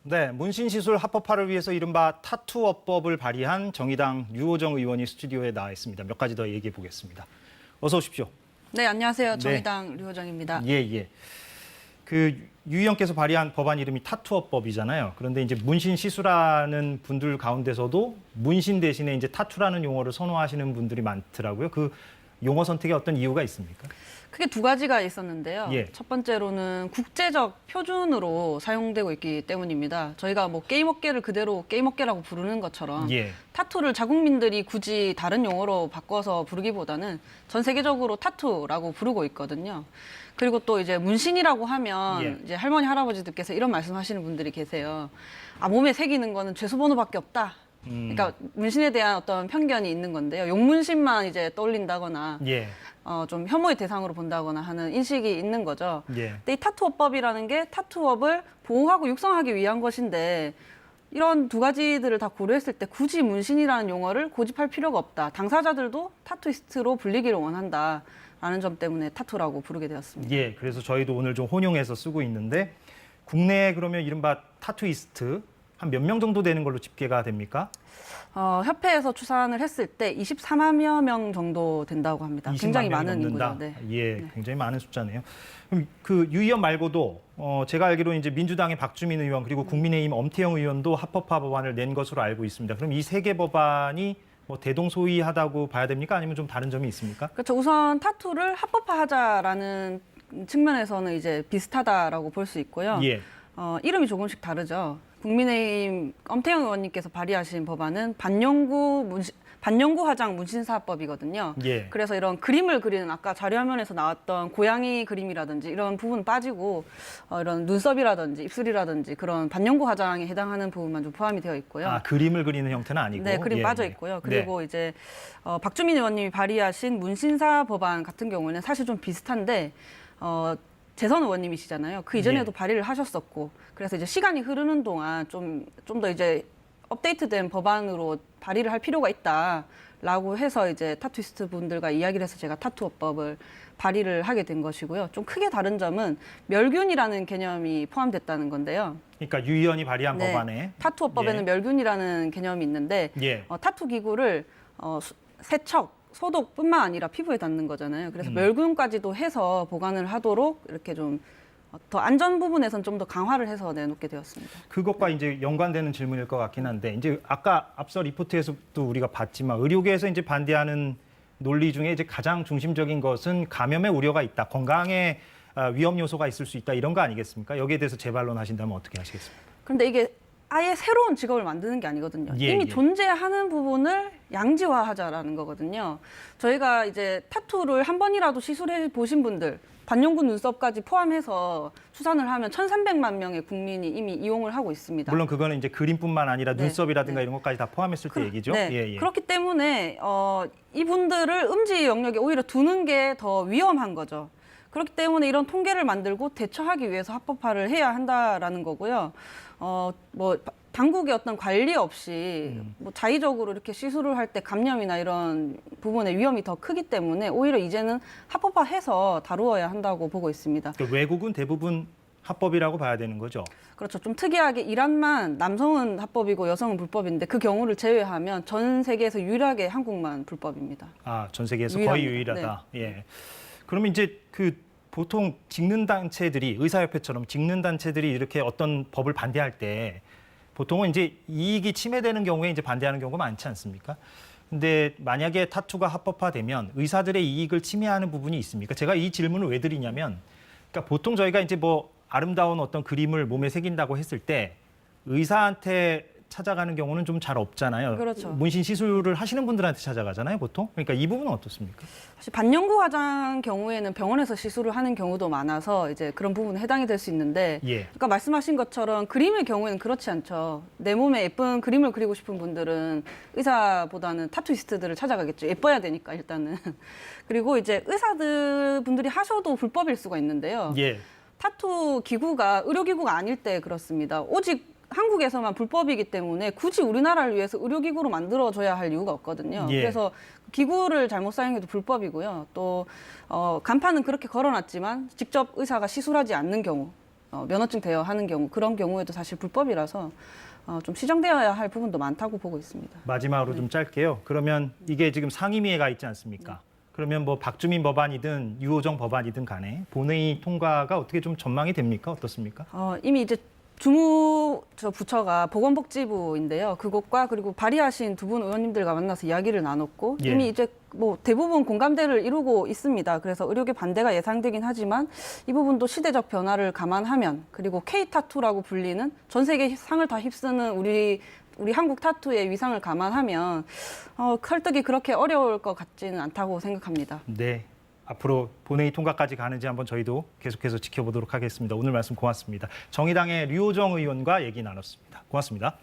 네, 문신시술 합법화를 위해서 이른바 타투어법을 발의한 정의당 류호정 의원이 스튜디오에 나와 있습니다. 몇 가지 더 얘기해 보겠습니다. 어서 오십시오. 네, 안녕하세요. 네. 정의당 류호정입니다. 예. 그 유 의원께서 발의한 법안 이름이 타투어법이잖아요. 그런데 이제 문신 시술하는 분들 가운데서도 문신 대신에 이제 타투라는 용어를 선호하시는 분들이 많더라고요. 그 용어 선택에 어떤 이유가 있습니까? 크게 두 가지가 있었는데요. 예. 첫 번째로는 국제적 표준으로 사용되고 있기 때문입니다. 저희가 뭐 게임 업계를 그대로 게임 업계라고 부르는 것처럼 예. 타투를 자국민들이 굳이 다른 용어로 바꿔서 부르기보다는 전 세계적으로 타투라고 부르고 있거든요. 그리고 또 이제 문신이라고 하면 예. 이제 할머니 할아버지들께서 이런 말씀하시는 분들이 계세요. 아, 몸에 새기는 거는 죄수번호밖에 없다. 그러니까 문신에 대한 어떤 편견이 있는 건데요. 용문신만 이제 떠올린다거나 예. 좀 혐오의 대상으로 본다거나 하는 인식이 있는 거죠. 예. 근데 이 타투업법이라는 게 타투업을 보호하고 육성하기 위한 것인데 이런 두 가지들을 다 고려했을 때 굳이 문신이라는 용어를 고집할 필요가 없다. 당사자들도 타투이스트로 불리기를 원한다라는 점 때문에 타투라고 부르게 되었습니다. 예, 그래서 저희도 오늘 좀 혼용해서 쓰고 있는데 국내에 그러면 이른바 타투이스트 한 몇 명 정도 되는 걸로 집계가 됩니까? 협회에서 추산을 했을 때 24만여 명 정도 된다고 합니다. 20만 굉장히 명이 많은 넘는다? 인구죠. 네. 예, 네. 굉장히 많은 숫자네요. 그럼 그 유 의원 말고도 제가 알기로 이제 민주당의 박주민 의원 그리고 국민의힘 엄태영 의원도 합법화 법안을 낸 것으로 알고 있습니다. 그럼 이 세 개 법안이 뭐 대동소이하다고 봐야 됩니까? 아니면 좀 다른 점이 있습니까? 그렇죠. 우선 타투를 합법화하자라는 측면에서는 이제 비슷하다라고 볼 수 있고요. 예. 이름이 조금씩 다르죠. 국민의힘 엄태영 의원님께서 발의하신 법안은 반영구 화장 문신사법이거든요. 예. 그래서 이런 그림을 그리는 아까 자료화면에서 나왔던 고양이 그림이라든지 이런 부분 빠지고 이런 눈썹이라든지 입술이라든지 그런 반영구 화장에 해당하는 부분만 좀 포함이 되어 있고요. 아, 그림을 그리는 형태는 아니고. 네, 그림 예, 빠져 예. 있고요. 그리고 이제 박주민 의원님이 발의하신 문신사 법안 같은 경우에는 사실 좀 비슷한데 재선 의원님이시잖아요. 그 이전에도 예. 발의를 하셨었고, 그래서 이제 시간이 흐르는 동안 좀 더 이제 업데이트된 법안으로 발의를 할 필요가 있다라고 해서 이제 타투이스트 분들과 이야기를 해서 제가 타투어법을 발의를 하게 된 것이고요. 좀 크게 다른 점은 멸균이라는 개념이 포함됐다는 건데요. 그러니까 유 의원이 발의한 네, 법안에 타투어법에는 예. 멸균이라는 개념이 있는데 예. 타투 기구를 세척, 소독뿐만 아니라 피부에 닿는 거잖아요. 그래서 멸균까지도 해서 보관을 하도록 이렇게 좀 더 안전 부분에선 좀 더 강화를 해서 내놓게 되었습니다. 그것과 이제 연관되는 질문일 것 같긴 한데 이제 아까 앞서 리포트에서도 우리가 봤지만 의료계에서 이제 반대하는 논리 중에 이제 가장 중심적인 것은 감염의 우려가 있다, 건강에 위험 요소가 있을 수 있다 이런 거 아니겠습니까? 여기에 대해서 재반론하신다면 어떻게 하시겠습니까? 그런데 이게 아예 새로운 직업을 만드는 게 아니거든요. 예, 이미 예. 존재하는 부분을 양지화하자라는 거거든요. 저희가 이제 타투를 한 번이라도 시술해 보신 분들, 반영구 눈썹까지 포함해서 추산을 하면 1,300만 명의 국민이 이미 이용을 하고 있습니다. 물론 그거는 이제 그림뿐만 아니라 네, 눈썹이라든가 네. 이런 것까지 다 포함했을 때 얘기죠. 네. 예. 그렇기 때문에 이분들을 음지 영역에 오히려 두는 게 더 위험한 거죠. 그렇기 때문에 이런 통계를 만들고 대처하기 위해서 합법화를 해야 한다라는 거고요. 뭐 당국의 어떤 관리 없이 뭐 자의적으로 이렇게 시술을 할 때 감염이나 이런 부분의 위험이 더 크기 때문에 오히려 이제는 합법화해서 다루어야 한다고 보고 있습니다. 그 외국은 대부분 합법이라고 봐야 되는 거죠. 그렇죠. 좀 특이하게 이란만 남성은 합법이고 여성은 불법인데 그 경우를 제외하면 전 세계에서 유일하게 한국만 불법입니다. 아, 전 세계에서 거의 유일합니다. 유일하다. 예. 그러면 이제 그 보통 직능 단체들이 의사협회처럼 직능 단체들이 이렇게 어떤 법을 반대할 때 보통은 이제 이익이 침해되는 경우에 이제 반대하는 경우가 많지 않습니까? 근데 만약에 타투가 합법화되면 의사들의 이익을 침해하는 부분이 있습니까? 제가 이 질문을 왜 드리냐면, 그러니까 보통 저희가 이제 뭐 아름다운 어떤 그림을 몸에 새긴다고 했을 때 의사한테 찾아가는 경우는 좀 잘 없잖아요. 그렇죠. 문신 시술을 하시는 분들한테 찾아가잖아요, 보통. 그러니까 이 부분은 어떻습니까? 사실 반영구 화장 경우에는 병원에서 시술을 하는 경우도 많아서 이제 그런 부분에 해당이 될 수 있는데, 예. 아까 말씀하신 것처럼 그림의 경우에는 그렇지 않죠. 내 몸에 예쁜 그림을 그리고 싶은 분들은 의사보다는 타투이스트들을 찾아가겠죠. 예뻐야 되니까 일단은. 그리고 이제 의사들 분들이 하셔도 불법일 수가 있는데요. 예. 타투 기구가 의료기구가 아닐 때 그렇습니다. 오직 한국에서만 불법이기 때문에 굳이 우리나라를 위해서 의료기구로 만들어줘야 할 이유가 없거든요. 예. 그래서 기구를 잘못 사용해도 불법이고요. 또 간판은 그렇게 걸어놨지만 직접 의사가 시술하지 않는 경우 면허증 대여하는 경우 그런 경우에도 사실 불법이라서 좀 시정되어야 할 부분도 많다고 보고 있습니다. 마지막으로 좀 짧게요. 그러면 이게 지금 상임위에 가 있지 않습니까? 그러면 뭐 박주민 법안이든 유호정 법안이든 간에 본회의 통과가 어떻게 좀 전망이 됩니까? 어떻습니까? 이미 이제 저 부처가 보건복지부인데요. 그곳과 그리고 발의하신 두 분 의원님들과 만나서 이야기를 나눴고 예. 이미 이제 뭐 대부분 공감대를 이루고 있습니다. 그래서 의료계 반대가 예상되긴 하지만 이 부분도 시대적 변화를 감안하면 그리고 K-타투라고 불리는 전 세계 상을 다 휩쓰는 우리 한국 타투의 위상을 감안하면 설득이 그렇게 어려울 것 같지는 않다고 생각합니다. 네. 앞으로 본회의 통과까지 가는지 한번 저희도 계속해서 지켜보도록 하겠습니다. 오늘 말씀 고맙습니다. 정의당의 류호정 의원과 얘기 나눴습니다. 고맙습니다.